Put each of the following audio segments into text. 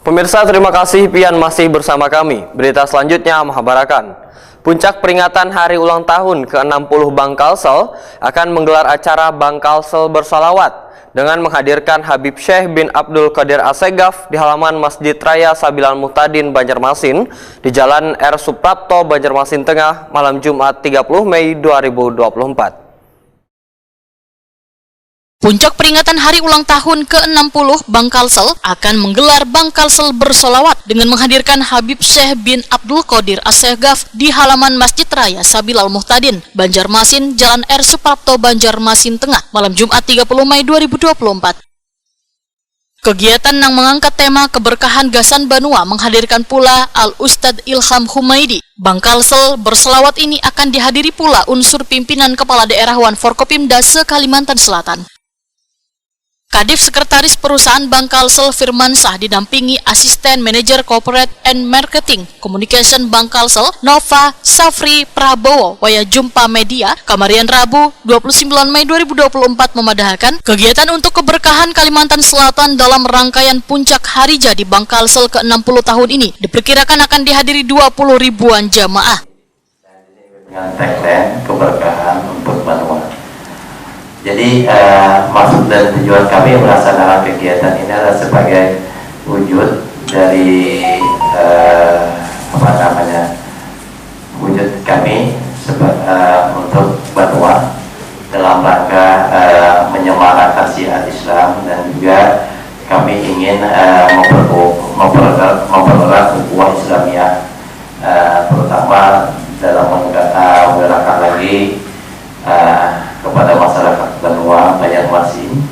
Pemirsa, terima kasih pian masih bersama kami. Berita selanjutnya menghabarkan, puncak peringatan hari ulang tahun ke-60 Bank Kalsel akan menggelar acara Bank Kalsel bersalawat dengan menghadirkan Habib Syekh bin Abdul Qadir Assegaf di halaman Masjid Raya Sabilal Muhtadin Banjarmasin di Jalan R. Suprapto, Banjarmasin Tengah, malam Jumat 30 Mei 2024. Puncak peringatan hari ulang tahun ke-60 Bank Kalsel akan menggelar Bank Kalsel bersolawat dengan menghadirkan Habib Syekh bin Abdul Qadir Assegaf di halaman Masjid Raya Sabilal Muhtadin, Banjarmasin, Jalan R. Suprapto, Banjarmasin Tengah, malam Jumat 30 Mei 2024. Kegiatan yang mengangkat tema keberkahan Gasan Banua menghadirkan pula Al-Ustadz Ilham Humaidi. Bank Kalsel bersolawat ini akan dihadiri pula unsur pimpinan Kepala Daerah Wan Forkopimda se-Kalimantan Selatan. Kadif Sekretaris Perusahaan Bank Kalsel Firmansyah didampingi Asisten Manajer Corporate and Marketing Communication Bank Kalsel Nova Safri Prabowo waya jumpa media Kamarian Rabu 29 Mei 2024 memadahkan kegiatan untuk keberkahan Kalimantan Selatan dalam rangkaian puncak hari jadi Bank Kalsel ke-60 tahun ini diperkirakan akan dihadiri 20 ribuan jamaah. Dengan tagline keberkahan untuk Banua. Jadi maksud dan tujuan kami melaksanakan kegiatan ini adalah sebagai wujud dari wujud kami untuk Banua dalam rangka menyemarakan syiar Islam, dan juga kami ingin mempererat ukhuwah Islamiyah, terutama dalam menggerakkan lagi kepada masyarakat Banua Banjarmasin,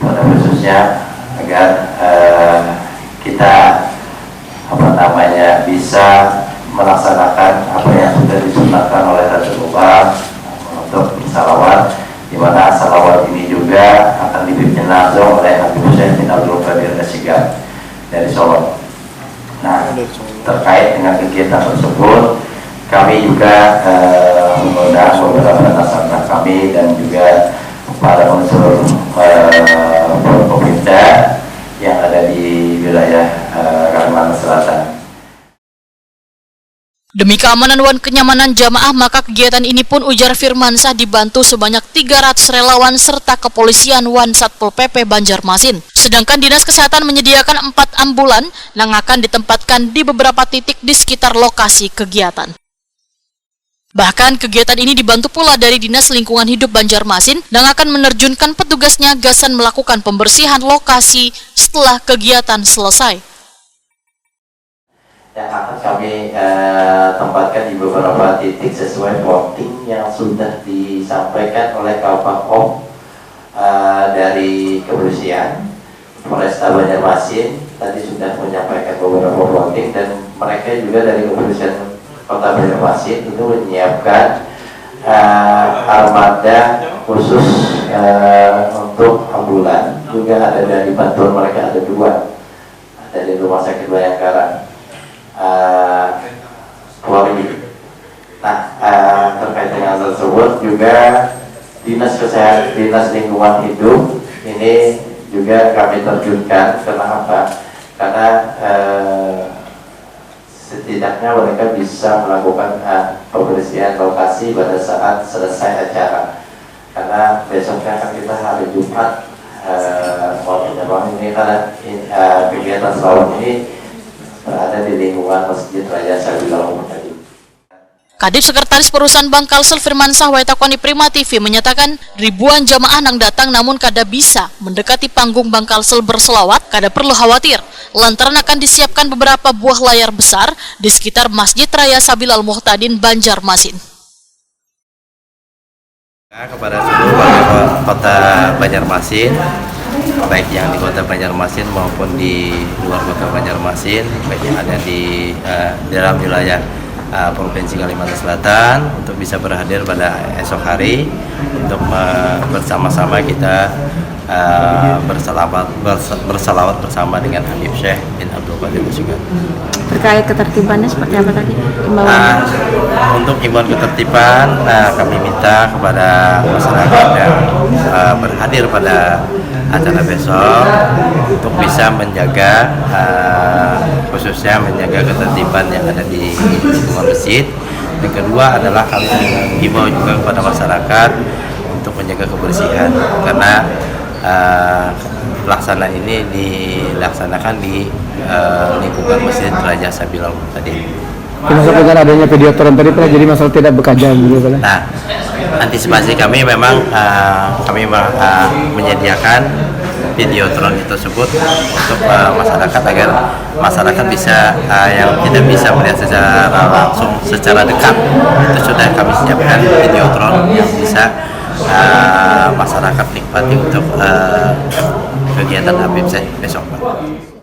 pada khususnya agar kita bisa melaksanakan apa yang sudah disunahkan oleh Rasulullah untuk bersalawat, di mana salawat ini juga akan dipimpin langsung oleh Habib Syekh bin Abdul Qadir Assegaf dari Solo. Nah, terkait dengan kegiatan tersebut, kami juga mengundang beberapa nasabah kami dan juga para unsur Forkopimda yang ada di wilayah Kalimantan Selatan. Demi keamanan dan kenyamanan jamaah, maka kegiatan ini pun ujar Firmansyah dibantu sebanyak 300 relawan serta kepolisian Wan Satpol PP Banjarmasin. Sedangkan Dinas Kesehatan menyediakan 4 ambulan yang akan ditempatkan di beberapa titik di sekitar lokasi kegiatan. Bahkan kegiatan ini dibantu pula dari Dinas Lingkungan Hidup Banjarmasin yang akan menerjunkan petugasnya Gasan melakukan pembersihan lokasi setelah kegiatan selesai. Yang akan kami tempatkan di beberapa titik sesuai voting yang sudah disampaikan oleh Kalpakop dari kepolisian Polresta Banjarmasin. Tadi sudah menyampaikan beberapa voting, dan mereka juga dari kepolisian Kota Banjarmasin itu menyiapkan armada khusus untuk ambulan. Juga ada dari bantuan mereka, ada 2, ada di Rumah Sakit Bayangkara Polri. Nah, terkait dengan tersebut juga Dinas Kesehatan, Dinas Lingkungan Hidup ini juga kami terjunkan. Kenapa? Karena setidaknya mereka bisa melakukan pembersihan lokasi pada saat selesai acara, karena besoknya kan kita hari Jumat ini, karena kegiatan selawat ini berada di lingkungan Masjid Raya Sabilal Muhtadin. Kadif Sekretaris Perusahaan Bank Kalsel Firmansyah Waitakoni Prima TV menyatakan ribuan jamaah yang datang namun kada bisa mendekati panggung Bank Kalsel berselawat, kada perlu khawatir lantaran akan disiapkan beberapa buah layar besar di sekitar Masjid Raya Sabilal Muhtadin Banjarmasin. Kepada seluruh warga Kota Banjarmasin, baik yang di Kota Banjarmasin maupun di luar Kota Banjarmasin, baik yang ada di dalam wilayah Provinsi Kalimantan Selatan, untuk bisa berhadir pada esok hari untuk bersama-sama kita bersalawat bersama dengan Habib Syekh bin Abdul Qadir Assegaf. Terkait ketertibannya seperti apa tadi? Untuk imbauan ketertiban, kami minta kepada masyarakat yang berhadir pada acara besok untuk bisa menjaga khususnya menjaga ketertiban yang ada di lingkungan masjid. Yang kedua adalah kami himbau juga kepada masyarakat untuk menjaga kebersihan karena pelaksanaan ini dilaksanakan di lingkungan Masjid Raja Sabilul tadi. Termasuk dengan adanya videotron tadi Pak, jadi masalah tidak bekerja gitu Pak. Nah, antisipasi kami memang kami menyediakan videotron tersebut untuk masyarakat agar masyarakat bisa yang tidak bisa melihat secara langsung secara dekat, itu sudah kami siapkan videotron yang bisa masyarakat nikmati untuk kegiatan Habib Syekh besok Pak.